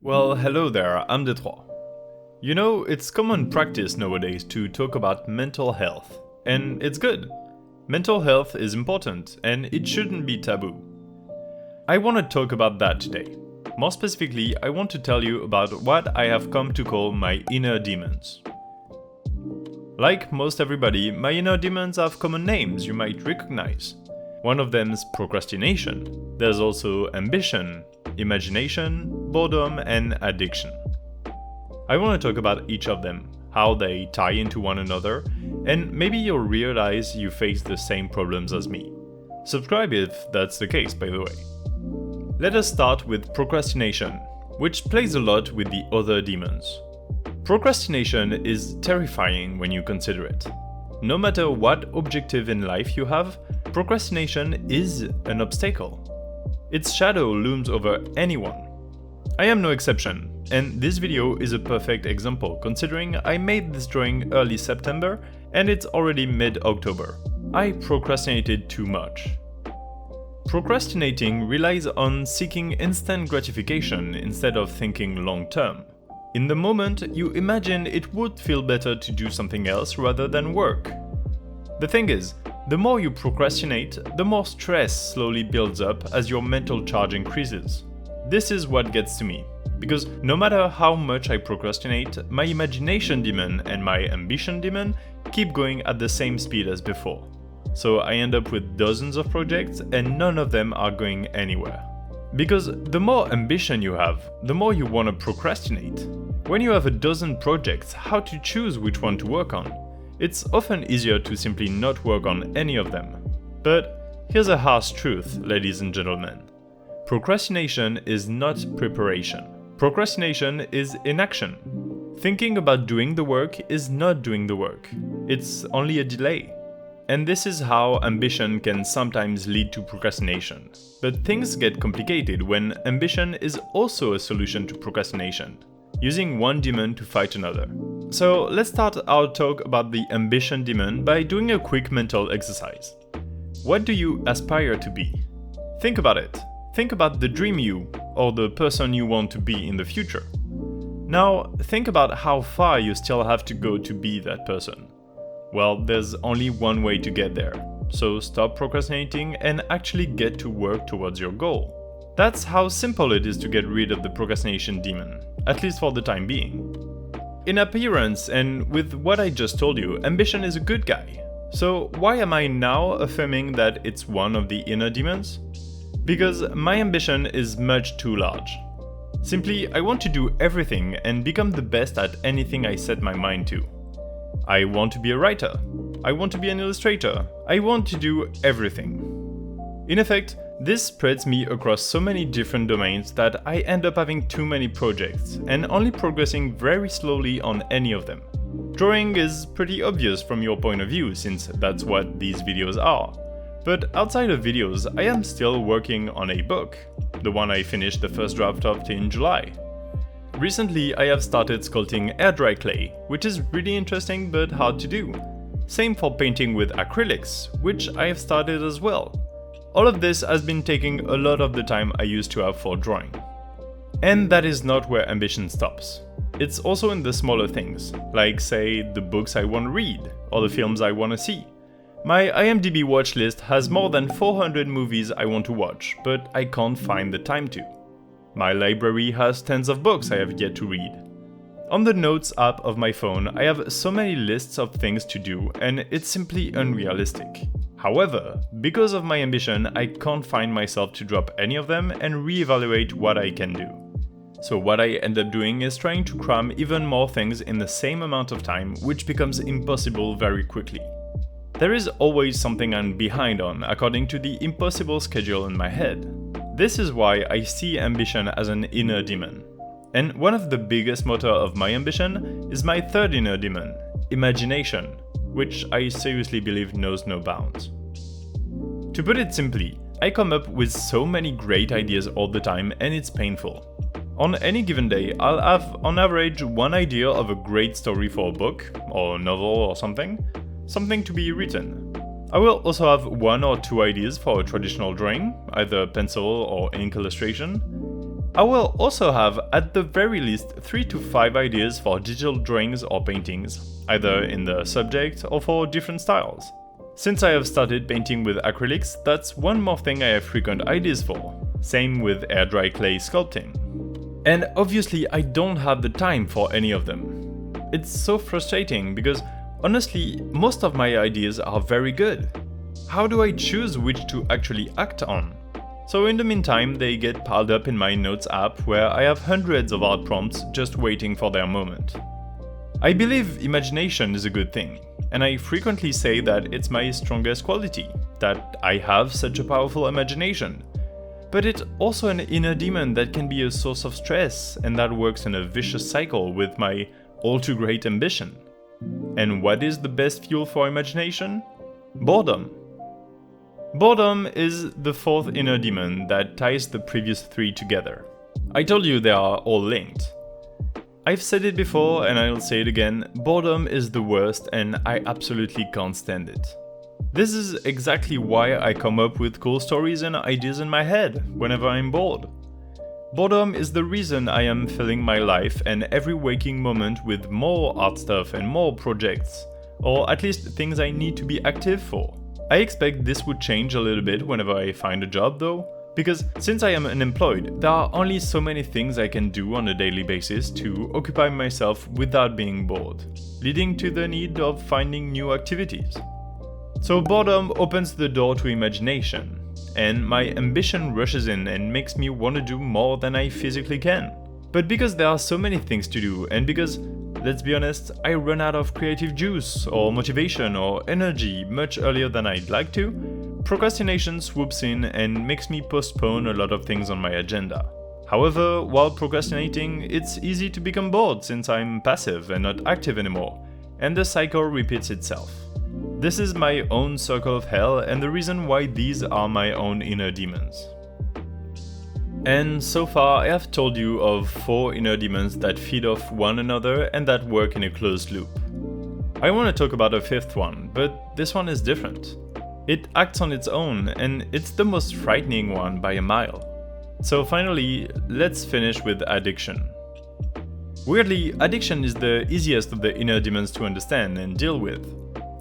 Well, hello there, I'm Detroit. You know, it's common practice nowadays to talk about mental health, and it's good. Mental health is important, and it shouldn't be taboo. I want to talk about that today. More specifically, I want to tell you about what I have come to call my inner demons. Like most everybody, my inner demons have common names you might recognize. One of them is procrastination. There's also ambition, imagination, boredom, and addiction. I want to talk about each of them, how they tie into one another, and maybe you'll realize you face the same problems as me. Subscribe if that's the case, by the way. Let us start with procrastination, which plays a lot with the other demons. Procrastination is terrifying when you consider it. No matter what objective in life you have, procrastination is an obstacle. Its shadow looms over anyone. I am no exception, and this video is a perfect example considering I made this drawing early September and it's already mid-October. I procrastinated too much. Procrastinating relies on seeking instant gratification instead of thinking long-term. In the moment, you imagine it would feel better to do something else rather than work. The thing is, the more you procrastinate, the more stress slowly builds up as your mental charge increases. This is what gets to me, because no matter how much I procrastinate, my imagination demon and my ambition demon keep going at the same speed as before. So I end up with dozens of projects and none of them are going anywhere. Because the more ambition you have, the more you want to procrastinate. When you have a dozen projects, how to choose which one to work on? It's often easier to simply not work on any of them. But here's a harsh truth, ladies and gentlemen. Procrastination is not preparation. Procrastination is inaction. Thinking about doing the work is not doing the work. It's only a delay. And this is how ambition can sometimes lead to procrastination. But things get complicated when ambition is also a solution to procrastination, using one demon to fight another. So let's start our talk about the ambition demon by doing a quick mental exercise. What do you aspire to be? Think about it. Think about the dream you, or the person you want to be in the future. Now, think about how far you still have to go to be that person. Well, there's only one way to get there, so stop procrastinating and actually get to work towards your goal. That's how simple it is to get rid of the procrastination demon, at least for the time being. In appearance and with what I just told you, ambition is a good guy. So why am I now affirming that it's one of the inner demons? Because my ambition is much too large. Simply, I want to do everything and become the best at anything I set my mind to. I want to be a writer. I want to be an illustrator. I want to do everything. In effect, this spreads me across so many different domains that I end up having too many projects and only progressing very slowly on any of them. Drawing is pretty obvious from your point of view since that's what these videos are. But outside of videos, I am still working on a book, the one I finished the first draft of in July. Recently, I have started sculpting air-dry clay, which is really interesting but hard to do. Same for painting with acrylics, which I have started as well. All of this has been taking a lot of the time I used to have for drawing. And that is not where ambition stops. It's also in the smaller things, like say the books I want to read, or the films I want to see. My IMDb watch list has more than 400 movies I want to watch, but I can't find the time to. My library has tens of books I have yet to read. On the Notes app of my phone, I have so many lists of things to do, and it's simply unrealistic. However, because of my ambition, I can't find myself to drop any of them and reevaluate what I can do. So what I end up doing is trying to cram even more things in the same amount of time, which becomes impossible very quickly. There is always something I'm behind on according to the impossible schedule in my head. This is why I see ambition as an inner demon. And one of the biggest motor of my ambition is my third inner demon, imagination, which I seriously believe knows no bounds. To put it simply, I come up with so many great ideas all the time and it's painful. On any given day, I'll have on average one idea of a great story for a book, or novel or something to be written. I will also have one or two ideas for a traditional drawing, either pencil or ink illustration, I will also have at the very least 3 to 5 ideas for digital drawings or paintings, either in the subject or for different styles. Since I have started painting with acrylics, that's one more thing I have frequent ideas for. Same with air-dry clay sculpting. And obviously I don't have the time for any of them. It's so frustrating because honestly, most of my ideas are very good. How do I choose which to actually act on? So in the meantime, they get piled up in my Notes app where I have hundreds of art prompts just waiting for their moment. I believe imagination is a good thing, and I frequently say that it's my strongest quality, that I have such a powerful imagination. But it's also an inner demon that can be a source of stress, and that works in a vicious cycle with my all too great ambition. And what is the best fuel for imagination? Boredom. Boredom is the 4th inner demon that ties the previous 3 together. I told you they are all linked. I've said it before and I'll say it again, boredom is the worst and I absolutely can't stand it. This is exactly why I come up with cool stories and ideas in my head whenever I'm bored. Boredom is the reason I am filling my life and every waking moment with more art stuff and more projects, or at least things I need to be active for. I expect this would change a little bit whenever I find a job though, because since I am unemployed, there are only so many things I can do on a daily basis to occupy myself without being bored, leading to the need of finding new activities. So boredom opens the door to imagination, and my ambition rushes in and makes me want to do more than I physically can. But because there are so many things to do, and because, let's be honest, I run out of creative juice or motivation or energy much earlier than I'd like to, procrastination swoops in and makes me postpone a lot of things on my agenda. However, while procrastinating, it's easy to become bored since I'm passive and not active anymore, and the cycle repeats itself. This is my own circle of hell and the reason why these are my own inner demons. And so far I have told you of 4 inner demons that feed off one another and that work in a closed loop. I want to talk about a 5th one, but this one is different. It acts on its own and it's the most frightening one by a mile. So finally, let's finish with addiction. Weirdly, addiction is the easiest of the inner demons to understand and deal with.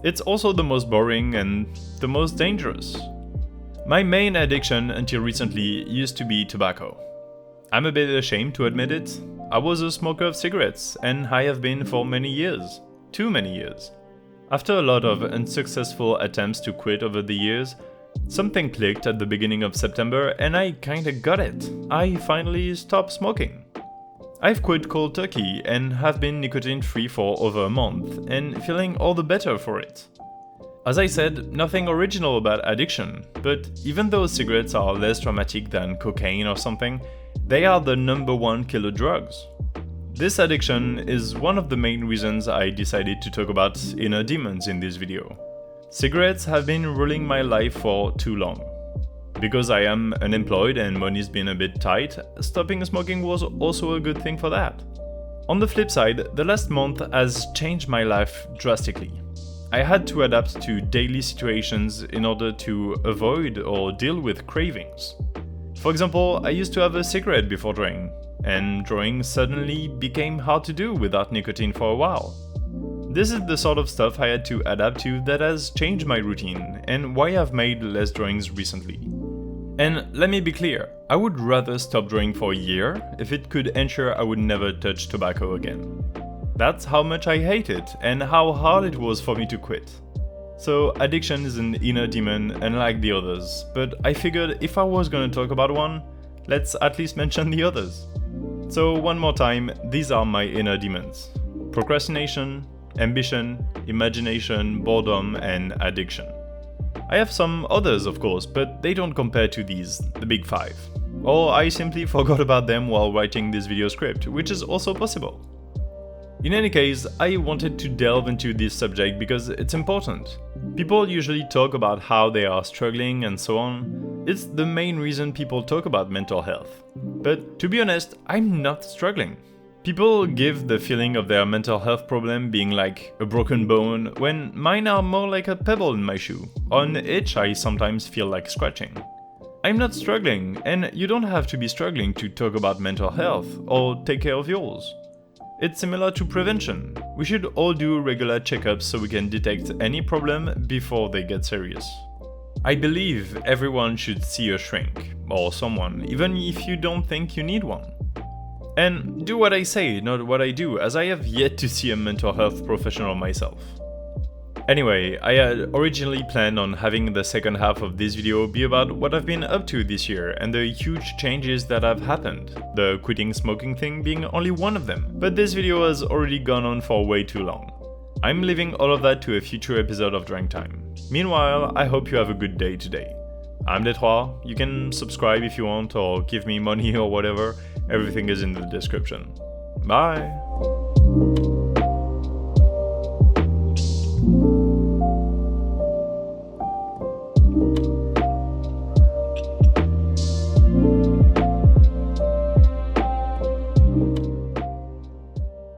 It's also the most boring and the most dangerous. My main addiction until recently used to be tobacco. I'm a bit ashamed to admit it. I was a smoker of cigarettes and I have been for many years. Too many years. After a lot of unsuccessful attempts to quit over the years, something clicked at the beginning of September and I kinda got it. I finally stopped smoking. I've quit cold turkey and have been nicotine-free for over a month, and feeling all the better for it. As I said, nothing original about addiction, but even though cigarettes are less dramatic than cocaine or something, they are the #1 killer drugs. This addiction is one of the main reasons I decided to talk about inner demons in this video. Cigarettes have been ruling my life for too long. Because I am unemployed and money's been a bit tight, stopping smoking was also a good thing for that. On the flip side, the last month has changed my life drastically. I had to adapt to daily situations in order to avoid or deal with cravings. For example, I used to have a cigarette before drawing, and drawing suddenly became hard to do without nicotine for a while. This is the sort of stuff I had to adapt to that has changed my routine, and why I've made less drawings recently. And let me be clear, I would rather stop drawing for a year if it could ensure I would never touch tobacco again. That's how much I hate it and how hard it was for me to quit. So addiction is an inner demon unlike the others, but I figured if I was gonna talk about one, let's at least mention the others. So one more time, these are my inner demons: procrastination, ambition, imagination, boredom, and addiction. I have some others of course, but they don't compare to these, the big 5. Or I simply forgot about them while writing this video script, which is also possible. In any case, I wanted to delve into this subject because it's important. People usually talk about how they are struggling and so on. It's the main reason people talk about mental health. But to be honest, I'm not struggling. People give the feeling of their mental health problem being like a broken bone, when mine are more like a pebble in my shoe, or an itch I sometimes feel like scratching. I'm not struggling, and you don't have to be struggling to talk about mental health or take care of yours. It's similar to prevention. We should all do regular checkups so we can detect any problem before they get serious. I believe everyone should see a shrink, or someone, even if you don't think you need one. And do what I say, not what I do, as I have yet to see a mental health professional myself. Anyway, I had originally planned on having the second half of this video be about what I've been up to this year and the huge changes that have happened, the quitting smoking thing being only one of them, but this video has already gone on for way too long. I'm leaving all of that to a future episode of Drink Time. Meanwhile, I hope you have a good day today. I'm Detroit, you can subscribe if you want or give me money or whatever, everything is in the description. Bye!